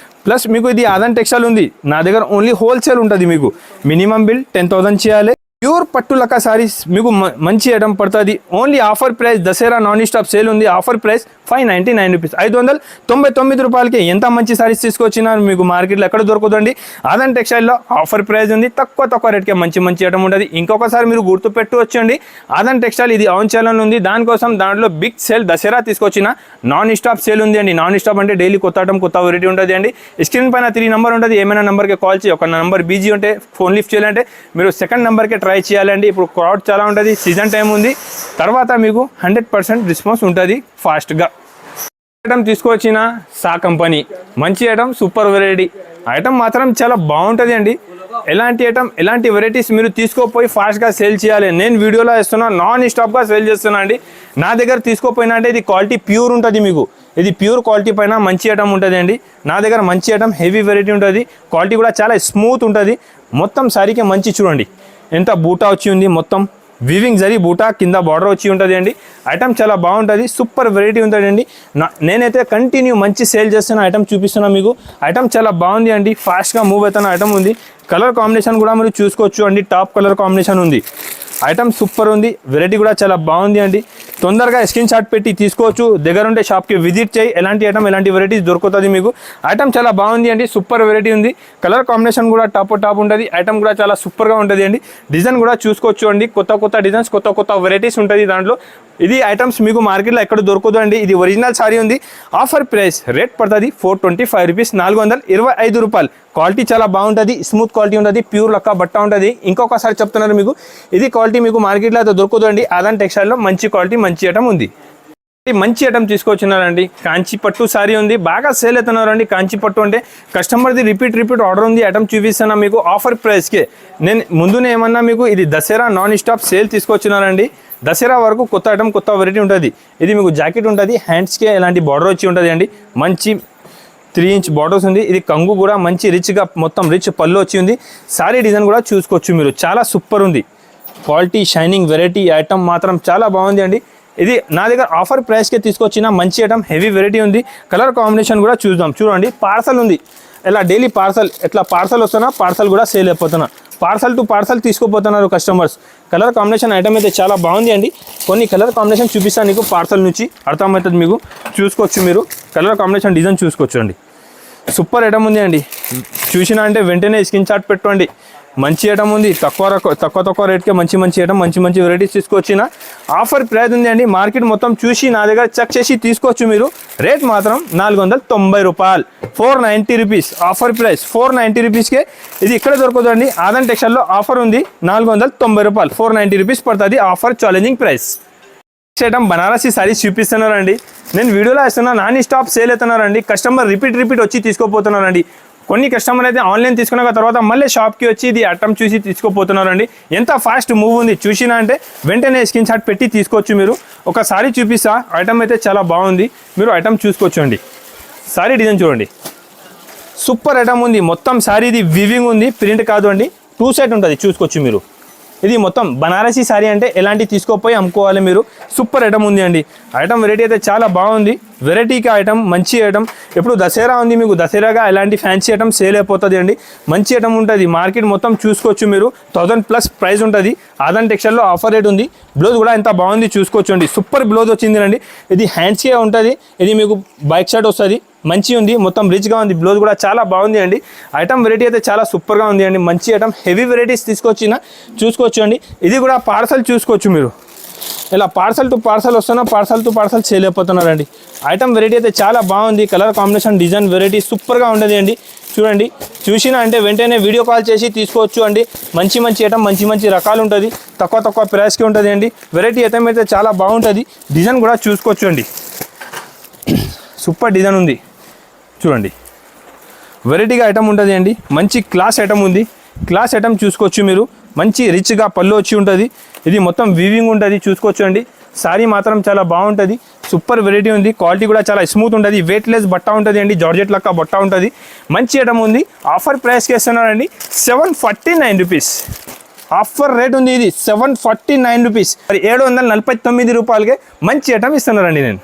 ప్లస్ మీకు ఇది ఆదాన్ టెక్స్టైల్ ఉంది. నా దగ్గర ఓన్లీ హోల్సేల్ ఉంటుంది. మీకు మినిమం బిల్ 10,000 చేయాలి. ప్యూర్ పట్టు లక్క సారీస్ మీకు మంచి ఐటమ్ పడుతుంది. Only offer price Dasara non stop sale ఉంది. ఆఫర్ ప్రైస్ 599 రూపీస్, 599 రూపాయలకి ఎంత మంచి సారీస్ తీసుకొచ్చినా మీకు మార్కెట్లో ఎక్కడ దొరకదండి. ఆదాన్ టెక్స్టైల్లో ఆఫర్ ప్రైస్ ఉంది. తక్కువ రేట్కే మంచి ఐటమ్ ఉంటుంది. ఇంకొకసారి మీరు గుర్తుపెట్టు వచ్చండి, ఆదాన్ టెక్స్టైల్ ఇది ఆన్ ఛానల్ ఉంది. దానికోసం దాంట్లో బిగ్ సేల్ దసరా తీసుకొచ్చిన నాన్ స్టాప్ సేల్ ఉంది అండి. నాన్ స్టాప్ అంటే డైలీ కొత్త ఐటమ్ కొత్త వెరైటీ ఉంటుంది అండి. స్క్రీన్ పైన 3 నెంబర్ ఉంటుంది. ఏమైనా నెంబర్కి కాల్ చేయి. ఒక నెంబర్ బిజీ ఉంటే ఫోన్ లిఫ్ట్ చేయాలంటే మీరు సెకండ్ నెంబర్కి ట్రై చేయాలండి. ఇప్పుడు క్రౌడ్ చాలా ఉంటుంది. సీజన్ టైం ఉంది. తర్వాత మీకు 100% రెస్పాన్స్ ఉంటుంది ఫాస్ట్గా. ఐటమ్ తీసుకొచ్చిన సా కంపెనీ మంచి ఐటమ్, సూపర్ వెరైటీ ఐటమ్ మాత్రం చాలా బాగుంటుంది అండి. ఎలాంటి ఐటమ్, ఎలాంటి వెరైటీస్ మీరు తీసుకోపోయి ఫాస్ట్గా సేల్ చేయాలి. నేను వీడియోలో ఇస్తున్నా, నాన్ స్టాప్గా సేల్ చేస్తున్నా అండి. నా దగ్గర తీసుకోపోయినా అంటే ఇది క్వాలిటీ ప్యూర్ ఉంటుంది. మీకు ఇది ప్యూర్ క్వాలిటీ పైన మంచి ఐటమ్ ఉంటుంది అండి. నా దగ్గర మంచి ఐటమ్ హెవీ వెరైటీ ఉంటుంది. క్వాలిటీ కూడా చాలా స్మూత్ ఉంటుంది. మొత్తం సారీకి మంచి చూడండి ఎంత బూటా వచ్చి ఉంది. మొత్తం వీవింగ్ జరీ బూటా కింద బార్డర్ వచ్చి ఉంటుంది అండి. ఐటమ్ చాలా బాగుంటుంది. సూపర్ వెరైటీ ఉంటుంది అండి. నేనైతే కంటిన్యూ మంచి సేల్ చేస్తున్న ఐటమ్ చూపిస్తున్నా మీకు. ఐటమ్ చాలా బాగుంది అండి. ఫాస్ట్గా మూవ్ అవుతున్న ఐటమ్ ఉంది. కలర్ కాంబినేషన్ కూడా మీరు చూసుకోవచ్చు అండి. టాప్ కలర్ కాంబినేషన్ ఉంది. ఐటమ్ సూపర్ ఉంది. వెరైటీ కూడా చాలా బాగుంది అండి. తొందరగా స్క్రీన్ షాట్ పెట్టి తీసుకోవచ్చు. దగ్గర ఉంటే షాప్కి విజిట్ చేయి. ఎలాంటి ఐటమ్, ఎలాంటి వెరైటీస్ దొరుకుతుంది మీకు. ఐటమ్ చాలా బాగుంది అండి. సూపర్ వెరైటీ ఉంది. కలర్ కాంబినేషన్ కూడా టాప్ ఉంటుంది. ఐటమ్ కూడా చాలా సూపర్గా ఉంటుంది అండి. డిజైన్ కూడా చూసుకోవచ్చు అండి. కొత్త డిజైన్స్, కొత్త వెరైటీస్ ఉంటుంది దాంట్లో. ఇది ఐటమ్స్ మీకు మార్కెట్లో ఎక్కడ దొరకదు అండి. ఇది ఒరిజినల్ సారీ ఉంది. ఆఫర్ ప్రైస్ రేట్ పడుతుంది 425 రూపీస్, 425 రూపాయలు. క్వాలిటీ చాలా బాగుంటుంది. స్మూత్ క్వాలిటీ ఉంటుంది. ప్యూర్ లక్క బట్ట ఉంటుంది. ఇంకొకసారి చెప్తున్నారు మీకు, ఇది క్వాలిటీ మీకు మార్కెట్లో అయితే దొరకదు అండి. ఆదాన్ టెక్స్టైల్లో మంచి క్వాలిటీ, మంచి ఐటమ్ ఉంది. మంచి ఐటమ్ తీసుకొచ్చినారండి. కాంచి పట్టు సారీ ఉంది. బాగా సేల్ అవుతున్నారండి. కాంచి పట్టు అంటే కస్టమర్ది రిపీట్ ఆర్డర్ ఉంది. ఐటమ్ చూపిస్తున్నా మీకు ఆఫర్ ప్రైస్కే. నేను ముందునే ఏమన్నా మీకు ఇది దసరా నాన్ స్టాప్ సేల్ తీసుకొచ్చినారండి. దసరా వరకు కొత్త ఐటమ్, కొత్త వెరైటీ ఉంటుంది. ఇది మీకు జాకెట్ ఉంటుంది. హ్యాండ్స్కే ఇలాంటి బార్డర్ వచ్చి ఉంటుంది అండి. మంచి 3 ఇంచ్ బార్డర్స్ ఉంది. ఇది కంగు కూడా మంచి రిచ్గా, మొత్తం రిచ్ పళ్ళు వచ్చి ఉంది. సారీ డిజైన్ కూడా చూసుకోవచ్చు మీరు. చాలా సూపర్ ఉంది. క్వాలిటీ, షైనింగ్, వెరైటీ ఐటమ్ మాత్రం చాలా బాగుంది అండి. ఇది నా దగ్గర ఆఫర్ ప్రైస్కే తీసుకొచ్చిన మంచి ఐటమ్, హెవీ వెరైటీ ఉంది. కలర్ కాంబినేషన్ కూడా చూద్దాం. చూడండి, పార్సల్ ఉంది. ఇలా డైలీ పార్సల్, ఎట్లా పార్సల్ వస్తున్నా పార్సల్ కూడా సేల్ అయిపోతున్నా. పార్సల్ టు పార్సల్ తీసుకుపోతున్నారు కస్టమర్స్. కలర్ కాంబినేషన్ ఐటమ్ అయితే చాలా బాగుంది అండి. కొన్ని కలర్ కాంబినేషన్ చూపిస్తాను నీకు. పార్సల్ నుంచి అర్థమవుతుంది మీకు. చూసుకోవచ్చు మీరు. కలర్ కాంబినేషన్ డిజైన్ చూసుకోవచ్చు అండి. సూపర్ ఐటమ్ ఉంది అండి. చూసినా అంటే వెంటనే స్క్రీన్ షాట్ పెట్టుకోండి. మంచి ఐటమ్ ఉంది. తక్కువ రేట్కే మంచి ఐటమ్, మంచి వెరైటీస్ తీసుకొచ్చిన ఆఫర్ ప్రైస్ ఉంది అండి. మార్కెట్ మొత్తం చూసి నా దగ్గర చెక్ చేసి తీసుకోవచ్చు మీరు. రేట్ మాత్రం 490 రూపాయలు, 490 రూపీస్. ఆఫర్ ప్రైస్ 490 రూపీస్కే. ఇది ఇక్కడ దొరకదు అండి. ఆదాన్ టెక్స్టైల్లో ఆఫర్ ఉంది. 490 రూపాయలు, 490 రూపీస్ పడుతుంది. Offer challenging price. Item Banarasi saris చూపిస్తున్నారండి. నేను వీడియోలో ఇస్తున్నా, నాన్ స్టాప్ సేల్ అవుతున్నారండి. కస్టమర్ రిపీట్ వచ్చి తీసుకోపోతున్నారండి. కొన్ని కస్టమర్ అయితే ఆన్లైన్ తీసుకున్న తర్వాత మళ్ళీ షాప్కి వచ్చి ఇది ఐటమ్ చూసి తీసుకోపోతున్నారండి. ఎంత ఫాస్ట్ మూవ్ ఉంది చూసినా అంటే వెంటనే స్క్రీన్ షాట్ పెట్టి తీసుకోవచ్చు మీరు. ఒకసారి చూపిస్తా. ఐటమ్ అయితే చాలా బాగుంది. మీరు ఐటమ్ చూసుకోవచ్చు అండి. సారీ డిజైన్ చూడండి. సూపర్ ఐటమ్ ఉంది. మొత్తం సారీది వివింగ్ ఉంది. ప్రింట్ కాదు అండి. 2 సైడ్ ఉంటుంది. చూసుకోవచ్చు మీరు. ఇది మొత్తం బనారసి సారీ అంటే ఎలాంటి తీసుకోపోయి అమ్ముకోవాలి మీరు. సూపర్ ఐటమ్ ఉంది అండి. ఐటమ్ వెరైటీ అయితే చాలా బాగుంది. వెరైటీకి ఐటమ్, మంచి ఐటమ్. ఇప్పుడు దసరా ఉంది మీకు. దసరాగా ఎలాంటి ఫ్యాన్సీ ఐటమ్ సేల్ అయిపోతుంది అండి. మంచి ఐటమ్ ఉంటుంది. మార్కెట్ మొత్తం చూసుకోవచ్చు మీరు. 1000+ ప్రైస్ ఉంటుంది. ఆదాన్ టెక్స్టైల్లో ఆఫర్ రేట్ ఉంది. బ్లౌజ్ కూడా ఎంత బాగుంది చూసుకోవచ్చు అండి. సూపర్ బ్లౌజ్ వచ్చింది అండి. ఇది హ్యాండ్స్కే ఉంటుంది. ఇది మీకు బైక్ షర్ట్ వస్తుంది. మంచి ఉంది. మొత్తం రిచ్గా ఉంది. బ్లౌజ్ కూడా చాలా బాగుంది అండి. ఐటమ్ వెరైటీ అయితే చాలా సూపర్గా ఉంది అండి. మంచి ఐటమ్, హెవీ వెరైటీస్ తీసుకొచ్చిన చూసుకోవచ్చు అండి. ఇది కూడా పార్సల్ చూసుకోవచ్చు మీరు. ఇలా పార్సల్ టు పార్సల్ వస్తున్నా, పార్సల్ టు పార్సల్ సేల్ అయిపోతున్నారండి. ఐటమ్ వెరైటీ అయితే చాలా బాగుంది, కలర్ కాంబినేషన్ డిజైన్ వెరైటీ సూపర్గా ఉండదు అండి. చూడండి, చూసినా అంటే వెంటనే వీడియో కాల్ చేసి తీసుకోవచ్చు అండి. మంచి మంచి ఐటమ్, మంచి మంచి రకాలు ఉంటుంది, తక్కువ ప్రైస్కి ఉంటుంది అండి. వెరైటీ ఐటమ్ అయితే చాలా బాగుంటుంది. డిజైన్ కూడా చూసుకోవచ్చు అండి, సూపర్ డిజైన్ ఉంది. చూడండి, వెరైటీగా ఐటమ్ ఉంటుంది అండి. మంచి క్లాస్ ఐటమ్ ఉంది, క్లాస్ ఐటమ్ చూసుకోవచ్చు మీరు. మంచి రిచ్గా పళ్ళు వచ్చి ఉంటుంది. ఇది మొత్తం వీవింగ్ ఉంటుంది, చూసుకోవచ్చు అండి. సారీ మాత్రం చాలా బాగుంటుంది, సూపర్ వెరైటీ ఉంది. క్వాలిటీ కూడా చాలా స్మూత్ ఉంటుంది, వెయిట్లెస్ బట్ట ఉంటుంది అండి, జార్జెట్ లెక్క బట్ట ఉంటుంది. మంచి ఐటమ్ ఉంది. ఆఫర్ ప్రైస్కి ఇస్తున్నారండి 749 రూపీస్. ఆఫర్ రేట్ ఉంది, ఇది 749 రూపీస్. 749 రూపాయలకే మంచి ఐటమ్ ఇస్తున్నారండి. నేను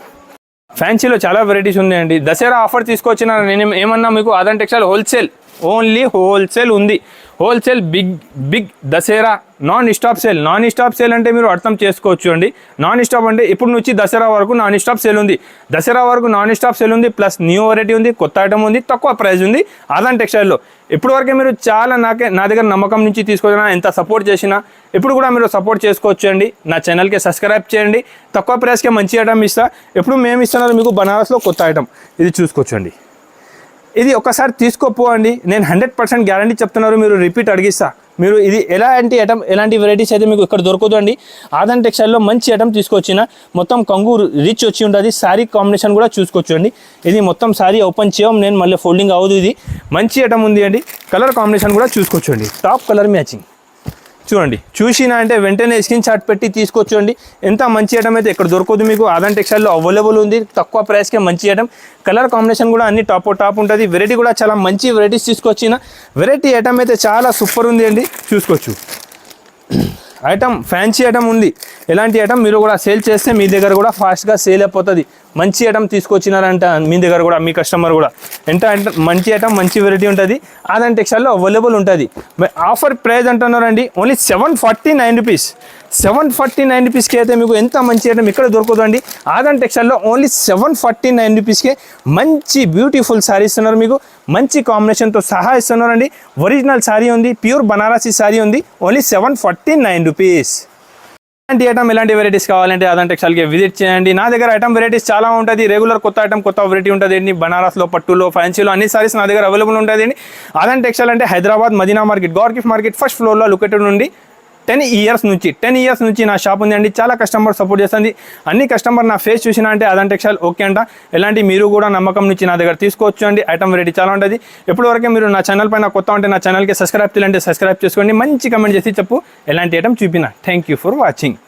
ఫ్యాన్సీలో చాలా వెరైటీస్ ఉన్నాయండి. దసరా ఆఫర్ తీసుకొచ్చిన నేను ఏమన్నా మీకు Aadan textile wholesale, only wholesale ఉంది. Wholesale big Dasara non stop sale. Non stop sale అంటే మీరు అర్థం చేసుకోవచ్చు అండి. నాన్ స్టాప్ అంటే ఇప్పుడు నుంచి దసరా వరకు నాన్ స్టాప్ సేల్ ఉంది. దసరా వరకు నాన్ స్టాప్ సేల్ ఉంది, ప్లస్ న్యూ వెరైటీ ఉంది, కొత్త ఐటమ్ ఉంది, తక్కువ ప్రైస్ ఉంది ఆదాన్ టెక్స్టైల్లో. ఇప్పుడు వరకే మీరు చాలా నా దగ్గర నమ్మకం నుంచి తీసుకొచ్చినా, ఎంత సపోర్ట్ చేసినా ఇప్పుడు కూడా మీరు సపోర్ట్ చేసుకోవచ్చు అండి. నా ఛానల్కి సబ్స్క్రైబ్ చేయండి. తక్కువ ప్రైస్కే మంచి ఐటమ్ ఇస్తా. ఎప్పుడు మేము ఇస్తున్నారు మీకు బనారస్లో కొత్త ఐటమ్, ఇది చూసుకోవచ్చు అండి. ఇది ఒకసారి తీసుకోపోండి, నేను 100% గ్యారంటీ చెప్తున్నారు. మీరు రిపీట్ అడిగిస్తా. మీరు ఇది ఎలాంటి ఐటమ్, ఎలాంటి వెరైటీస్ అయితే మీకు ఇక్కడ దొరకదు అండి. ఆదాన్ టెక్స్టైల్లో మంచి ఐటమ్ తీసుకొచ్చిన, మొత్తం కంగు రిచ్ వచ్చి ఉంటుంది. శారీ కాంబినేషన్ కూడా చూసుకోవచ్చు అండి. ఇది మొత్తం శారీ ఓపెన్ చేయం, నేను మళ్ళీ ఫోల్డింగ్ అవ్వదు. ఇది మంచి ఐటమ్ ఉంది అండి. కలర్ కాంబినేషన్ కూడా చూసుకోవచ్చు అండి, టాప్ కలర్ మ్యాచింగ్. చూడండి, చూసినా అంటే వెంటనే స్క్రీన్ షాట్ పెట్టి తీసుకోవచ్చు. ఎంత మంచి ఐటమ్ అయితే ఇక్కడ దొరకదు మీకు. ఆదాన్ టెక్స్టైల్లో అవైలబుల్ ఉంది, తక్కువ ప్రైస్కే మంచి ఐటమ్. కలర్ కాంబినేషన్ కూడా అన్ని టాప్ ఉంటుంది. వెరైటీ కూడా చాలా మంచి వెరైటీస్ తీసుకొచ్చిన. వెరైటీ ఐటమ్ అయితే చాలా సూపర్ ఉంది అండి, చూసుకోవచ్చు. ఐటమ్ ఫ్యాన్సీ ఐటమ్ ఉంది. ఎలాంటి ఐటమ్ మీరు కూడా సేల్ చేస్తే మీ దగ్గర కూడా ఫాస్ట్గా సేల్ అయిపోతుంది. మంచి ఐటమ్ తీసుకొచ్చినారంట మీ దగ్గర కూడా, మీ కస్టమర్ కూడా ఎంత మంచి ఐటమ్, మంచి వెరైటీ ఉంటుంది. ఆదాన్ టెక్స్టైల్లో అవైలబుల్ ఉంటుంది. ఆఫర్ ప్రైస్ అంటున్నారండి ఓన్లీ 749 రూపీస్. 749 రూపీస్కి అయితే మీకు ఎంత మంచి ఐటమ్ ఇక్కడ దొరకదండి. ఆదాన్ టెక్స్టైల్లో ఓన్లీ 749 రూపీస్కే మంచి బ్యూటిఫుల్ శారీ ఇస్తున్నారు మీకు. మంచి కాంబినేషన్తో సహా ఇస్తున్నారండి. ఒరిజినల్ శారీ ఉంది, ప్యూర్ బనారసీ శారీ ఉంది. Only 749 rupees. ఇలాంటి ఐటమ్, ఎలాంటి వెరైటీస్ కావాలంటే ఆదాన్ టెక్స్టైల్కి విజిట్ చేయండి. నా దగ్గర ఐటమ్ వెరైటీస్ చాలా ఉంటుంది. రెగ్యులర్ కొత్త ఐటమ్, కొత్త వెరైటీ ఉంటుంది అండి. బనారస్లో, పట్టులో, ఫ్యాన్సీలో అన్ని సారీస్ నా దగ్గర అవైలబుల్ ఉంటుంది అండి. ఆదాన్ టెక్స్టైల్ అంటే Hyderabad Madina market, Gour gift market first ఫ్లోర్లో లొకేటెడ్ నుండి 10 ఇయర్స్ నుంచి నా షాప్ ఉంది అండి. చాలా కస్టమర్ సపోర్ట్ చేస్తుంది. అన్ని కస్టమర్ నా ఫేస్ చూసినా అంటే ఆదాన్ టెక్స్టైల్ ఓకే అంట. ఎలాంటి మీరు కూడా నమ్మకం నుంచి నా దగ్గర తీసుకోవచ్చు అండి. ఐటమ్ వెరైటీ చాలా ఉంటుంది. ఎప్పటివరకే మీరు నా ఛానల్ పైన కొత్త ఉంటే నా ఛానల్కి సబ్స్క్రైబ్ చేయాలంటే సబ్స్క్రైబ్ చేసుకోండి. మంచి కమెంట్ చేసి చెప్పు ఎలాంటి ఐటమ్ చూపినా. Thank you for watching.